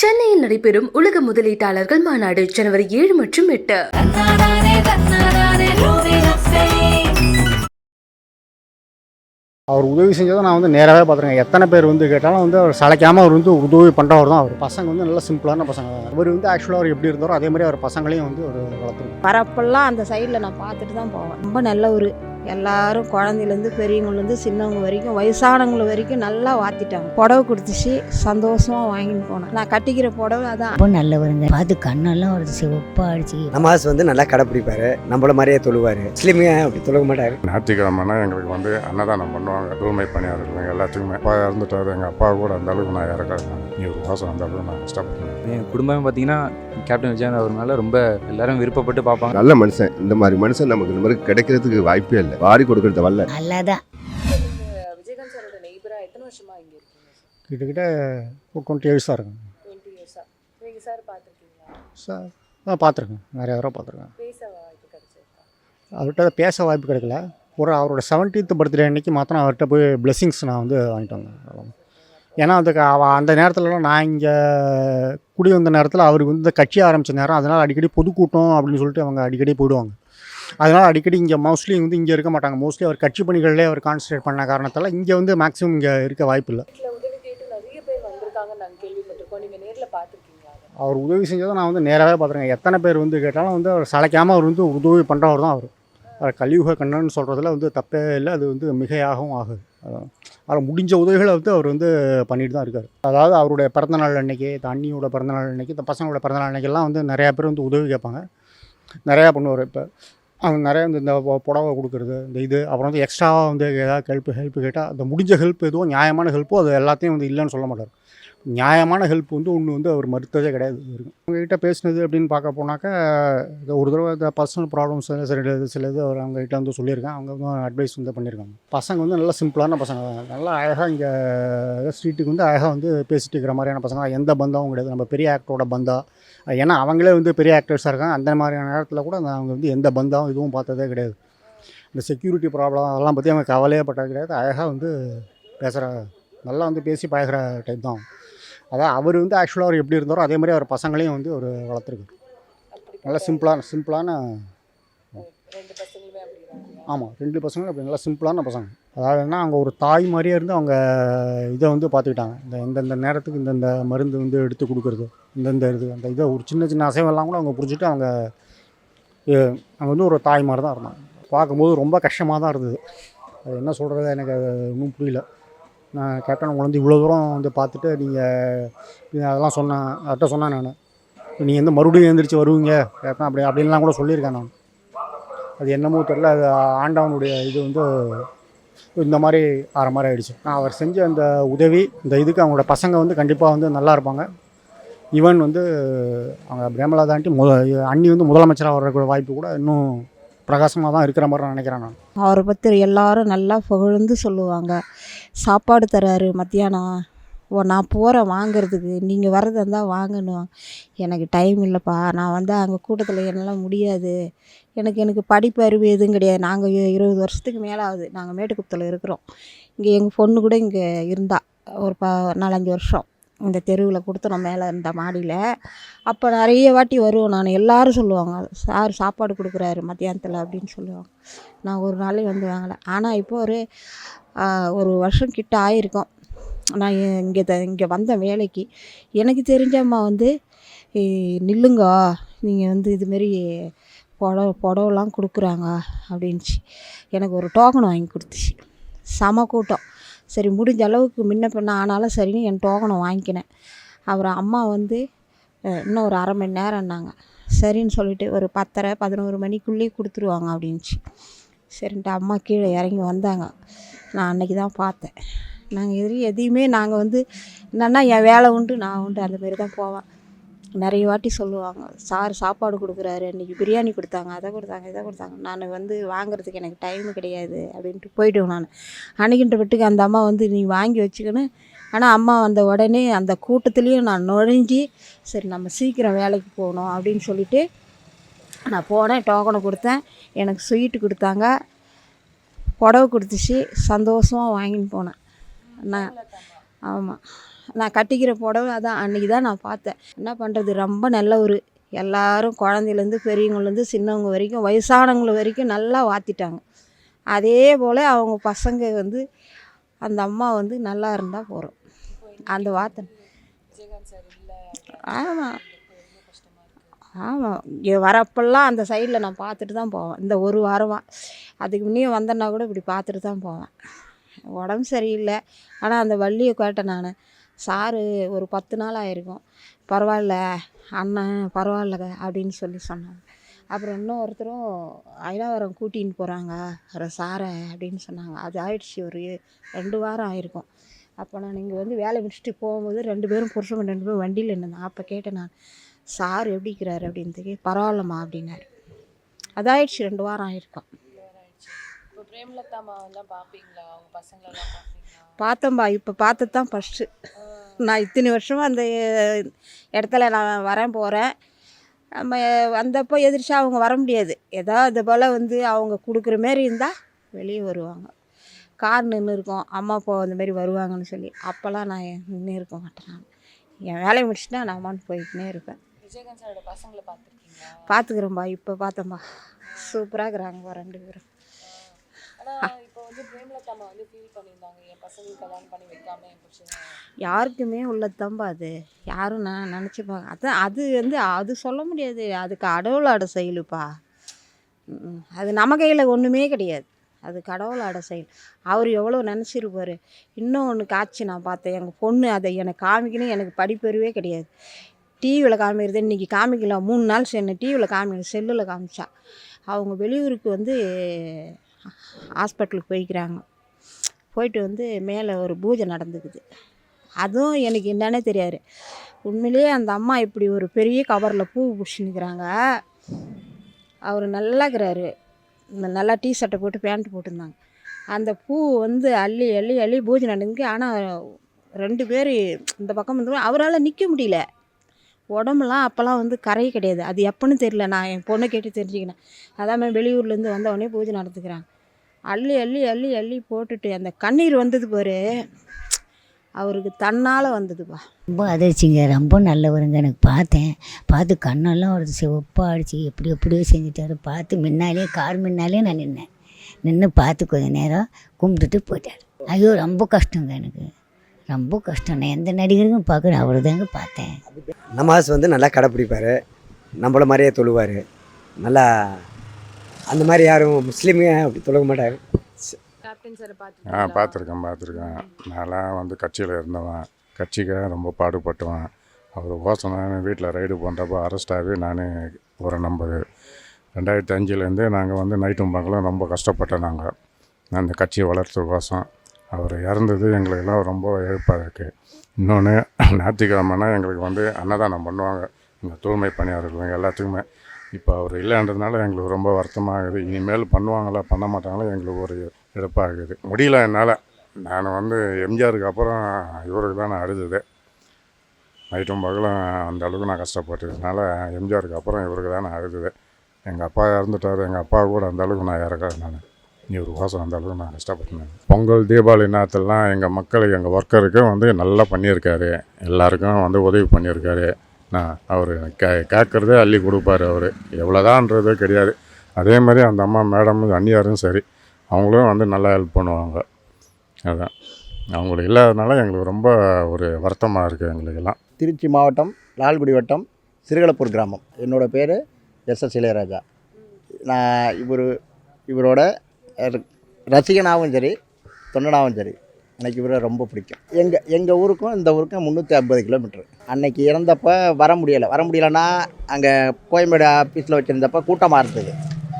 சென்னையில் நடைபெறும் உலக முதலீட்டாளர்கள் மாநாடு ஜனவரி 7 மற்றும் 8. அவர் உதவி செஞ்சதை நான் நேராகவே பார்த்துருக்கேன். எத்தனை பேர் கேட்டாலும் அவர் சளைக்காமல் அவர் உதவி பண்ணுறவர் தான். அவர் பசங்க நல்ல சிம்பிளான பசங்க. அவர் ஆக்சுவலாக அவர் எப்படி இருந்தாரோ அதே மாதிரி அவர் பசங்களையும் அவர் வளர்த்துருக்காங்க. வரப்பெல்லாம் அந்த சைடில் நான் பார்த்துட்டு தான் போவேன். ரொம்ப நல்ல ஒரு எல்லாரும் குழந்தையிலேருந்து பெரியவங்கலேருந்து சின்னவங்க வரைக்கும் வயசானவங்க வரைக்கும் நல்லா வாத்திட்டாங்க. புடவை கொடுத்துச்சு, சந்தோஷமாக வாங்கிட்டு போனேன். நான் கட்டிக்கிற புடவை அதான். ரொம்ப நல்லவருங்க. பார்த்து கண்ணெல்லாம் ஒரு சிவப்பாக அடிச்சு. நமாஸ் நல்லா கடைப்பிடிப்பாரு, நம்மள மாதிரியே தொழுவார். முஸ்லீமே அப்படி தொழுக மாட்டார். ஞாயிற்றுக்கிழமைனா எங்களுக்கு அன்னதானம் பண்ணுவாங்க. தூய்மை பணியாளர்கள் எல்லாத்துக்குமே. அப்பா இறந்துட்டாரு, எங்கள் அப்பா கூட அந்த அளவுக்கு நான் இறக்காது. நீ ஒரு மாதம் அந்த அளவுக்கு நான் கஷ்டப்பட்டேன். என் குடும்பம் பார்த்தீங்கன்னா கேப்டன் விஜயன் அவர் மேலே ரொம்ப எல்லாரும் விருப்பப்பட்டு பார்ப்பாங்க. நல்ல மனுஷன். இந்த மாதிரி மனுஷன் நமக்கு இந்த மாதிரி கிடைக்கிறதுக்கு வாய்ப்பே இல்லை. வாரி கொடுக்கறது வரல. நல்லாதான். விஜயகாந்த் சாரோட நெய்பரா எத்தனை வருஷமா இங்க இருக்கீங்க சார்? கிட்டத்தட்ட 20 இயர்ஸாக இருக்குங்க. 20 இயர்ஸா. நீங்க சார் பார்த்துருக்கீங்களா? சார் நான் பார்த்துருக்கேன், நிறைய தடவை பார்த்துருக்கேன். பேச வாய்ப்பு கிடைச்சிருக்கா? அவர்கிட்ட பேச வாய்ப்பு கிடைக்கல. அவரோட 70th பர்த்டே அன்னைக்கு மாத்திரம் அவர்கிட்ட போய் பிளெஸிங்ஸ் நான் வாங்கிட்டு வந்தேன். ஏன்னா அந்த நேரத்துலலாம் நான் இங்கே குடி வந்த நேரத்தில் அவருக்கு கட்சி ஆரம்பித்த நேரம். அதனால் அடிக்கடி பொதுக்கூட்டம் அப்படின்னு சொல்லிட்டு அவங்க அடிக்கடி போயிடுவாங்க. அதனால் அடிக்கடி இங்கே மோஸ்ட்லி இங்கே இருக்க மாட்டாங்க. மோஸ்ட்லி அவர் கட்சி பணிகளிலே அவர் கான்சன்ட்ரேட் பண்ண காரணத்தால் இங்கே மேக்ஸிமம் இங்கே இருக்க வாய்ப்பு இல்லை. உதவி கேட்டு நிறைய பேர் வந்திருக்காங்கன்னு நாங்கள் கேள்விப்பட்டிருக்கோம். நீங்கள் நேரில் பார்த்துருக்கீங்களா? அவர் உதவி செஞ்சதை நான் நேராகவே பார்த்துருக்கேன். எத்தனை பேர் கேட்டாலும் அவர் சளைக்காமல் அவர் உதவி பண்ணுறவர் தான். அவர் கலியுக கண்ணன்னு சொல்கிறதுல தப்பே இல்லை. அது மிகையாகவும் ஆகுது. அவர் முடிஞ்ச உதவிகளை அவர் பண்ணிட்டு தான் இருக்கார். அதாவது அவருடைய பிறந்தநாள் அன்னைக்கு, அண்ணியோட பிறந்தநாள் அன்னைக்கு, இந்த பசங்களோட பிறந்தநாள் அன்னைக்கெல்லாம் நிறையா பேர் உதவி கேட்பாங்க. நிறையா பண்ணுவார். இப்போ அவங்க நிறையா இந்த புடவை கொடுக்குறது, இந்த அப்புறம் எக்ஸ்ட்ராவாக ஏதாவது ஹெல்ப் கேட்டால் அந்த முடிஞ்ச ஹெல்ப் எதுவோ நியாயமான ஹெல்ப்போ அது எல்லாத்தையும் இல்லைன்னு சொல்ல மாட்டார். நியாயமான ஹெல்ப் ஒன்று அவர் மறுத்ததே கிடையாது. அவங்ககிட்ட பேசினது அப்படின்னு பார்க்க போனாக்கா ஒரு தடவை இந்த பர்சனல் ப்ராப்ளம்ஸ் சில இது அவர் அவங்ககிட்ட சொல்லியிருக்கேன். அவங்க அட்வைஸ் பண்ணியிருக்காங்க. பசங்க நல்லா சிம்பிளான பசங்க, நல்லா அழகாக இங்கே ஸ்ட்ரீட்டுக்கு அழகாக பேசிட்டு இருக்கிற மாதிரியான பசங்க. எந்த பந்தாவும் கிடையாது. நம்ம பெரிய ஆக்டரோட பந்தா, ஏன்னா அவங்களே பெரிய ஆக்டர்ஸாக இருக்காங்க. அந்த மாதிரியான நேரத்தில் கூட அவங்க எந்த பந்தாவும் இதுவும் பார்த்ததே கிடையாது. இந்த செக்யூரிட்டி ப்ராப்ளம் அதெல்லாம் பற்றி அவங்க கவலையே பட்டது கிடையாது. அழகாக பேசுகிற, நல்லா பேசி பழகிற டைப் தான். அதான் அவர் ஆக்சுவலாக அவர் எப்படி இருந்தாரோ அதே மாதிரி அவர் பசங்களையும் ஒரு வளர்த்துருக்கு. நல்லா சிம்பிளான. ஆமாம், 2 பசங்களும் அப்படி நல்லா சிம்பிளான பசங்க. அதாவதுன்னா அவங்க ஒரு தாய் மாதிரியே இருந்து அவங்க இதை பார்த்துக்கிட்டாங்க. இந்தந்த நேரத்துக்கு இந்தந்த மருந்து எடுத்து கொடுக்குறது, இந்தந்த அந்த இதை ஒரு சின்ன அசைவெல்லாம் கூட அவங்க புரிஞ்சுட்டு அவங்க ஒரு தாய் மாதிரி தான் இருந்தாங்க. பார்க்கும்போது ரொம்ப கஷ்டமாக தான் இருந்தது. அது என்ன சொல்கிறது எனக்கு அது இன்னும் புரியல. நான் கேப்டன் உங்களை இவ்வளோ தூரம் பார்த்துட்டு நீங்கள் அதெல்லாம் அவர்கிட்ட சொன்னேன். நான் நீங்கள் மறுபடியும் எழுந்திரிச்சு வருவீங்க கேப்டன் அப்படின்லாம் கூட சொல்லியிருக்கேன் நான். அது என்னமோ தெரியல, அது ஆண்டவனுடைய இது இந்த மாதிரி ஆகிற மாதிரி ஆகிடுச்சு. நான் அவர் செஞ்ச அந்த உதவி இந்த இதுக்கு அவங்களோட பசங்க கண்டிப்பாக நல்லா இருப்பாங்க. ஈவன் அவங்க பிரேமலதா ஆண்டி அண்ணி முதலமைச்சராக வர்ற வாய்ப்பு கூட இன்னும் பிரகாசமாக தான் இருக்கிற மாதிரி நான் நினைக்கிறேன். நான் அவரை பற்றி எல்லாரும் நல்லா புகழ்ந்து சொல்லுவாங்க. சாப்பாடு தராரு மத்தியானம். நான் போகிறேன் வாங்கிறதுக்கு, நீங்கள் வரது இருந்தால் வாங்கணும். எனக்கு டைம் இல்லைப்பா, நான் அங்கே கூட்டத்தில் என்னால் முடியாது. எனக்கு படிப்பு அறிவு எதுவும் கிடையாது. நாங்கள் 20 வருஷத்துக்கு மேலே ஆகுது நாங்கள் மேட்டுக்குப்பத்தில் இருக்கிறோம். இங்கே எங்கள் பொண்ணு கூட இங்கே இருந்தா ஒரு 4-5 வருஷம் இந்த தெருவில் கொடுத்தோம் மேலே இருந்த மாடியில். அப்போ நிறைய வாட்டி வருவோம். நான் எல்லோரும் சொல்லுவாங்க, சார் சாப்பாடு கொடுக்குறாரு மத்தியானத்தில் அப்படின்னு சொல்லுவாங்க. நான் ஒரு நாளே வாங்கலை. ஆனால் இப்போ ஒரு வருஷம் கிட்ட ஆகிருக்கோம். நான் இங்கே வந்த வேலைக்கு எனக்கு தெரிஞ்ச அம்மா நில்லுங்க, நீங்கள் இதுமாரி புடவெல்லாம் கொடுக்குறாங்க அப்படின்ச்சு. எனக்கு ஒரு டோக்கன் வாங்கி கொடுத்துச்சு. செம கூட்டம். சரி முடிஞ்ச அளவுக்கு முன்ன பின்ன ஆனாலும் சரின்னு என் டோக்கனை வாங்கிக்கினேன். அப்புறம் அம்மா இன்னும் ஒரு 1/2 மணி நேரம்னாங்க. சரின்னு சொல்லிவிட்டு ஒரு 10:30-11 மணிக்குள்ளேயே கொடுத்துருவாங்க அப்படின்ச்சு. சரின்ட்டு அம்மா கீழே இறங்கி வந்தாங்க. நான் அன்றைக்கி தான் பார்த்தேன். நாங்கள் எதையுமே நாங்கள் என்னென்னா என் வேலை உண்டு நான் உண்டு அந்தமாரி தான் போவேன். நிறைய வாட்டி சொல்லுவாங்க, சார் சாப்பாடு கொடுக்குறாரு, இன்றைக்கி பிரியாணி கொடுத்தாங்க, அதை கொடுத்தாங்க, இதை கொடுத்தாங்க. நான் வாங்குறதுக்கு எனக்கு டைமு கிடையாது அப்படின்ட்டு போய்டுவேன். நான் அன்றைக்கின்ற வீட்டுக்கு அந்த அம்மா நீ வாங்கி வச்சுக்கணும். ஆனால் அம்மா வந்த உடனே அந்த கூட்டத்துலேயும் நான் நுழைஞ்சி சரி நம்ம சீக்கிரம் வேலைக்கு போகணும் அப்படின்னு சொல்லிவிட்டு நான் போனேன். டோக்கனை கொடுத்தேன். எனக்கு ஸ்வீட்டு கொடுத்தாங்க, புடவை கொடுத்துச்சு. சந்தோஷமாக வாங்கின்னு போனேன். நான் ஆமாம் நான் கட்டிக்கிற புடவை அதான் அன்றைக்கி தான் நான் பார்த்தேன். என்ன பண்ணுறது, ரொம்ப நல்லவர். எல்லாரும் குழந்தையிலேருந்து பெரியவங்கலேருந்து சின்னவங்க வரைக்கும் வயசானவங்க வரைக்கும் நல்லா வாத்திட்டாங்க. அதே போல் அவங்க பசங்க வந்து அந்த அம்மா வந்து நல்லா இருந்தால் போகிறோம். அந்த வார்த்தை விஜயகாந்த் சார் இல்லை ஆமாம் ரொம்ப கஷ்டமா இருக்கு. ஆமாம், இங்கே வரப்பெல்லாம் அந்த சைடில் நான் பார்த்துட்டு தான் போவேன். இந்த ஒரு வாரமாக அதுக்கு முன்னே வந்தேன்னா கூட இப்படி பார்த்துட்டு தான் போவேன். உடம்பு சரியில்லை, ஆனால் அந்த வள்ளியை கேட்டேன் நான். சாரு ஒரு 10 நாள் ஆயிருக்கும், பரவாயில்ல அண்ணன் பரவாயில்ல அப்படின்னு சொன்னாங்க. அப்புறம் இன்னொருத்தரும் ஐராவரம் கூட்டின்னு போகிறாங்க சாரை அப்படின்னு சொன்னாங்க. அது ஆயிடுச்சு, ஒரு 2 வாரம் ஆயிருக்கும். அப்போ நான் இங்கே வந்து வேலை முடிச்சுட்டு போகும்போது 2 பேரும் புருஷன் 2 பேரும் வண்டியில் நின்றுதான். அப்போ கேட்டேன் நான், சார் எப்படி இருக்கிறாரு அப்படின்றதுக்கு பரவாயில்லம்மா அப்படின்னாரு. அதாயிடுச்சு, 2 வாரம் ஆயிருக்கும். இப்போ பிரேமலதா அம்மாவெல்லாம் பார்ப்பீங்களா? அவங்க பசங்களெல்லாம் பார்ப்பீங்களா? பார்த்தேன்பா, இப்போ பார்த்தது தான் ஃபஸ்ட்டு. நான் இத்தனை வருஷமாக அந்த இடத்துல நான் போகிறேன். நம்ம வந்தப்போ எதிர்ச்சா அவங்க வர முடியாது. ஏதோ இது போல் வந்து அவங்க கொடுக்குற மாரி இருந்தால் வெளியே வருவாங்க. கார் நின்று இருக்கும், அம்மா அப்பா அந்த மாதிரி வருவாங்கன்னு சொல்லி. அப்போல்லாம் நான் நின்று இருக்க மாட்டேன். நான் என் வேலையை முடிச்சுட்டா நான் அம்மான்னு போய்க்கினே இருப்பேன். விஜயகாந்த் சாரோட பசங்களை பார்த்துருக்கீங்களா? பார்த்துக்கிறேன்பா, இப்போ பார்த்தேன்பா, சூப்பராக இருக்கிறாங்கப்பா 2 பேரும். ஆனால் இப்போ வந்து பிரேமலதா அம்மா வந்து ஃபீல் பண்ணியிருந்தாங்க, என் பசங்களுக்கு கல்யாணம் பண்ணி வைக்காம என் புருஷன். யாருக்குமே உள்ளதுதான்பா அது. யாரும் நான் நினச்சிப்பாங்க. அதான் அது வந்து அது சொல்ல முடியாது. அது கடவுளோட செயலுப்பா. அது நம்ம கையில் ஒன்றுமே கிடையாது. அது கடவுளோட செயல். அவர் எவ்வளோ நினச்சிருப்பார். இன்னொன்று காட்சி நான் பார்த்தேன். எங்கள் பொண்ணு அதை எனக்கு காமிக்கணும், எனக்கு படிப்பறிவே கிடையாது. டிவியில் காமிக்கிறது இன்றைக்கி காமிக்கல, 3 நாள் சென்று டிவியில் காமிக்கணும், செல்லில் காமிச்சா. அவங்க வெளியூருக்கு வந்து ஹாஸ்பிட்டலுக்கு போய்க்கிறாங்க. போயிட்டு வந்து மேலே ஒரு பூஜை நடந்துக்குது. அதுவும் எனக்கு என்னன்னே தெரியாது. உண்மையிலேயே அந்த அம்மா இப்படி ஒரு பெரிய கவரில் பூ பிடிச்சின்னுக்கிறாங்க. அவர் நல்லா இருக்கிறாரு, நல்லா ஷர்ட்டை போட்டு பேண்ட் போட்டிருந்தாங்க. அந்த பூ வந்து அள்ளி அள்ளி அள்ளி பூஜை நடந்துக்கு. ஆனால் 2 பேர் இந்த பக்கம் வந்து அவரால் நிற்க முடியல. உடம்புலாம் அப்போல்லாம் வந்து கரை கிடையாது. அது எப்போன்னு தெரியல, நான் என் பொண்ணை கேட்டு தெரிஞ்சுக்கினேன். அதான் வெளியூர்லேருந்து வந்தவொடனே பூஜை நடந்துக்கிறாங்க. அள்ளி அள்ளி அள்ளி அள்ளி போட்டுட்டு அந்த கண்ணீர் வந்தது பாரு, அவருக்கு தன்னால் வந்ததுப்பா. ரொம்ப அதிர்ச்சிங்க, ரொம்ப நல்லவருங்க. எனக்கு பார்த்து கண்ணெல்லாம் ஒரு சிவப்பாக அடிச்சு எப்படியோ செஞ்சுட்டாரு. பார்த்து முன்னாலே கார் முன்னாலே நான் நின்று பார்த்து கொஞ்ச நேரம் கும்பிட்டுட்டு போயிட்டார். ஐயோ ரொம்ப கஷ்டங்க, எனக்கு ரொம்ப கஷ்டம். நான் எந்த நடிகருக்கும் பார்க்குறேன், அவர் தாங்க பார்த்தேன். நமாஸ் வந்து நல்லா கடைப்பிடிப்பார், நம்மள மாதிரியே தொழுவார். நல்லா அந்த மாதிரி யாரும் முஸ்லீமே அப்படி தொழுக மாட்டார். கேப்டன் சாரை பார்த்துருக்கீங்களா? பார்த்துருக்கேன். நான்லாம் வந்து கட்சியில் இருந்தவன், கட்சிக்காக ரொம்ப பாடுபட்டுவேன். அவர் கோசம் வீட்டில் ரைடு பண்ணுறப்போ அரெஸ்ட் ஆகி நான் ஒரு நம்பர் 2005 நாங்கள் வந்து நைட்டும் பகலும் ரொம்ப கஷ்டப்பட்டோம். நாங்கள் அந்த கட்சியை வளர்த்துக்கோசம் அவர் இறந்தது எங்களுக்கெல்லாம் ரொம்ப இழப்பாக இருக்குது. இன்னொன்று, ஞாயிற்றுக்கிழமைனா எங்களுக்கு வந்து அன்னதானம் பண்ணுவாங்க, எங்கள் தூய்மை பணியாளர்கள் எல்லாத்துக்குமே. இப்போ அவர் இல்லைன்றதுனால எங்களுக்கு ரொம்ப வருத்தமாகுது. இனிமேல் பண்ணுவாங்களா பண்ண மாட்டாங்களா எங்களுக்கு ஒரு இழப்பாகுது. முடியல என்னால். நான் வந்து எம்ஜிஆருக்கு அப்புறம் இவருக்கு தான் நான் அழுதுது. நைட்டும் பகலும் அந்த அளவுக்கு நான் கஷ்டப்பட்டதுனால எம்ஜிஆருக்கு அப்புறம் இவருக்கு தான் நான் அழுதுது. எங்கள் அப்பா இறந்துட்டார், எங்கள் அப்பா கூட அந்த அளவுக்கு நான் இறக்கிறேன். நான் இவர் கோசம் அந்த அளவுக்கு நான் கஷ்டப்பட்டேன். பொங்கல் தீபாவளி நேரத்துலலாம் எங்கள் மக்களுக்கு, எங்கள் ஒர்க்கருக்கு வந்து நல்லா பண்ணியிருக்காரு. எல்லாருக்கும் வந்து உதவி பண்ணியிருக்காரு. நான் அவர் கேட்குறதே அள்ளி கொடுப்பார். அவர் எவ்வளோதான்றது கிடையாது. அதே மாதிரி அந்த அம்மா மேடம் அண்ணியாரும் சரி, அவங்களும் வந்து நல்லா ஹெல்ப் பண்ணுவாங்க. அதுதான் அவங்களுக்கு இல்லாததுனால எங்களுக்கு ரொம்ப ஒரு வருத்தமாக இருக்குது எங்களுக்கெல்லாம். திருச்சி மாவட்டம் லால்குடி வட்டம் சிறுகளப்பூர் கிராமம். என்னோடய பேர் எஸ்.எஸ். இளையராஜா. நான் இவரோட ரசிகனாகவும் சரி தொண்டனாகவும் சரி, எனக்கு இவரை ரொம்ப பிடிக்கும். எங்கள் ஊருக்கும் இந்த ஊருக்கும் 350 கிலோமீட்டர். அன்னைக்கு இறந்தப்போ வர முடியலைன்னா அங்கே கோயம்பேடு ஆஃபீஸில் வச்சுருந்தப்போ கூட்டமாக இருந்தது,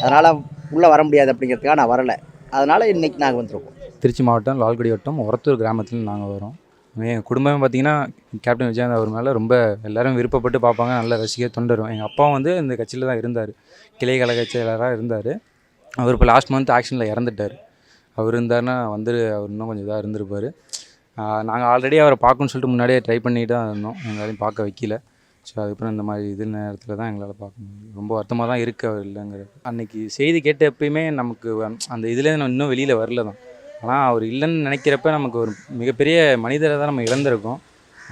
அதனால் உள்ளே வர முடியாது அப்படிங்கிறதுக்காக நான் வரலை. அதனால் இன்றைக்கி நாங்கள் வந்துருக்கோம். திருச்சி மாவட்டம் லால்குடி வட்டம் ஒரத்தூர் கிராமத்தில் நாங்கள் வரோம். எங்கள் குடும்பம் பார்த்திங்கன்னா கேப்டன் விஜயகாந்த் அவர் மேலே ரொம்ப எல்லோரும் விருப்பப்பட்டு பார்ப்பாங்க, நல்ல ரசிக தொண்டரும். எங்கள் அப்பாவும் வந்து இந்த கட்சியில் தான் இருந்தார், கிளை கழக செயலராக இருந்தார். அவர் இப்போ லாஸ்ட் மந்த் ஆக்ஷனில் இறந்துட்டார். அவர் இருந்தாருன்னா அவர் இன்னும் கொஞ்சம் இதாக இருந்திருப்பார். நாங்கள் ஆல்ரெடி அவரை பார்க்கணுன்னு சொல்லிட்டு முன்னாடியே ட்ரை பண்ணிட்டு தான் இருந்தோம், எங்களாலையும் பார்க்க வைக்கல. ஸோ அதுக்கப்புறம் இந்த மாதிரி நேரத்தில் தான் எங்களால் பார்க்க முடியும். ரொம்ப வருத்தமாக தான் இருக்குது அவர் இல்லைங்கிறது. அன்றைக்கி செய்தி கேட்ட எப்பயுமே நமக்கு அந்த இதுலேருந்து நம்ம இன்னும் வெளியில் வரல தான். ஆனால் அவர் இல்லைன்னு நினைக்கிறப்ப நமக்கு ஒரு மிகப்பெரிய மனிதரை தான் நம்ம இழந்திருக்கோம்.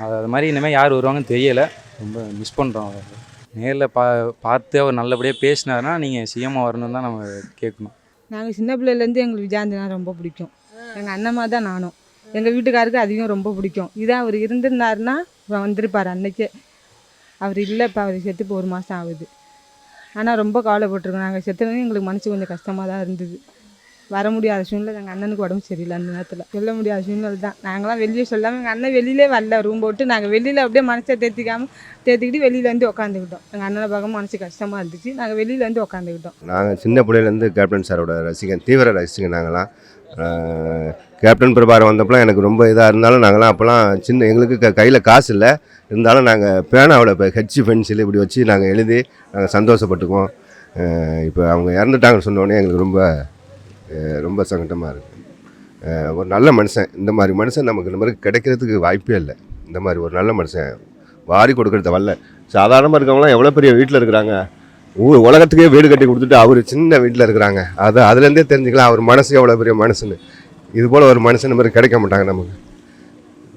அது மாதிரி இனிமேல் யார் வருவாங்கன்னு தெரியலை, ரொம்ப மிஸ் பண்ணுறோம். நேரில் பார்த்து அவர் நல்லபடியாக பேசினாருன்னா நீங்கள் சிஎம்மாக வரணும்னு தான் நம்ம கேட்கணும். நாங்கள் சின்ன பிள்ளையிலேருந்து எங்களுக்கு விஜயகாந்த்னா ரொம்ப பிடிக்கும். எங்கள் அண்ணம்மா தான் நானும். எங்கள் வீட்டுக்காருக்கு அதிகம் ரொம்ப பிடிக்கும். இதான் அவர் இருந்திருந்தாருன்னா வந்திருப்பார் அன்னைக்கே. அவர் இல்லை, இப்போ அவர் செத்து இப்போ 1 மாதம் ஆகுது. ஆனால் ரொம்ப கவலைப்பட்டிருக்கோம். நாங்கள் செத்துனது எங்களுக்கு மனசு கொஞ்சம் கஷ்டமாக தான் இருந்தது. வர முடியாத சூழ்நிலை. எங்கள் அண்ணனுக்கு உடம்பு சரியில்லை. அந்த நேரத்தில் சொல்ல முடியாத சூழ்நிலை தான். நாங்களாம் வெளியே சொல்லாமல் எங்கள் அண்ணன் வெளியிலே வரல. ரூம் போட்டு நாங்கள் வெளியில் அப்படியே மனசை தேத்திக்கிட்டு வெளியிலேருந்து உட்காந்துக்கிட்டோம். எங்கள் அண்ணனை பார்க்க மனசு கஷ்டமாக இருந்துச்சு. நாங்கள் வெளியிலேருந்து உட்காந்துக்கிட்டோம். நாங்கள் சின்ன பிள்ளையிலேருந்து கேப்டன் சாரோட ரசிகன், தீவிர ரசிகன் நாங்களாம். கேப்டன் பிரபாரம் வந்தப்பெல்லாம் எனக்கு ரொம்ப இதாக இருந்தாலும் நாங்களாம் அப்போல்லாம் எங்களுக்கு கையில் காசு இல்லை, இருந்தாலும் நாங்கள் பேனாவில் இப்போ ஹெச் பென்சில் இப்படி வச்சு நாங்கள் எழுதி நாங்கள் சந்தோஷப்பட்டுக்குவோம். இப்போ அவங்க இறந்துட்டாங்கன்னு சொன்னோடனே எங்களுக்கு ரொம்ப சங்கடமாக இருக்குது. ஒரு நல்ல மனுஷன், இந்த மாதிரி மனுஷன் நமக்கு இந்த மாதிரி கிடைக்கிறதுக்கு வாய்ப்பே இல்லை. இந்த மாதிரி ஒரு நல்ல மனுஷன் வாரி கொடுக்குறத வரல. சாதாரணமாக இருக்கவங்களாம் எவ்வளோ பெரிய வீட்டில் இருக்கிறாங்க, உலகத்துக்கே வீடு கட்டி கொடுத்துட்டு அவர் சின்ன வீட்டில் இருக்கிறாங்க. அதுலேருந்தே தெரிஞ்சுக்கலாம் அவர் மனசு எவ்வளோ பெரிய மனுஷன்னு. இது போல் ஒரு மனுஷன் இந்த மாதிரி கிடைக்க மாட்டாங்க நமக்கு.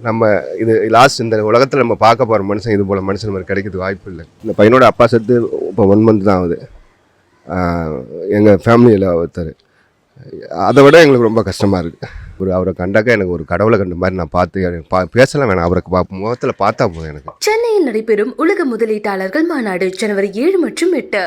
நம்ம இது லாஸ்ட் இந்த உலகத்தில் நம்ம பார்க்க போகிற மனுஷன் இது போல் மனுஷன் மாதிரி கிடைக்கிறதுக்கு வாய்ப்பு இல்லை. இந்த பையனோட அப்பா செத்து இப்போ 1 மந்த் தான் ஆகுது. எங்கள் ஃபேமிலியில் ஒருத்தர். அதை விட எங்களுக்கு ரொம்ப கஷ்டமாக இருக்குது. அவரை கண்டாக்க எனக்கு ஒரு கடவுளை கண்ட மாதிரி நான் பார்த்து பேசலாம் வேணாம், அவருக்கு முகத்தில் பார்த்தா போதும் எனக்கு. சென்னையில் நடைபெறும் உலக முதலீட்டாளர்கள் மாநாடு ஜனவரி 7 மற்றும் 8.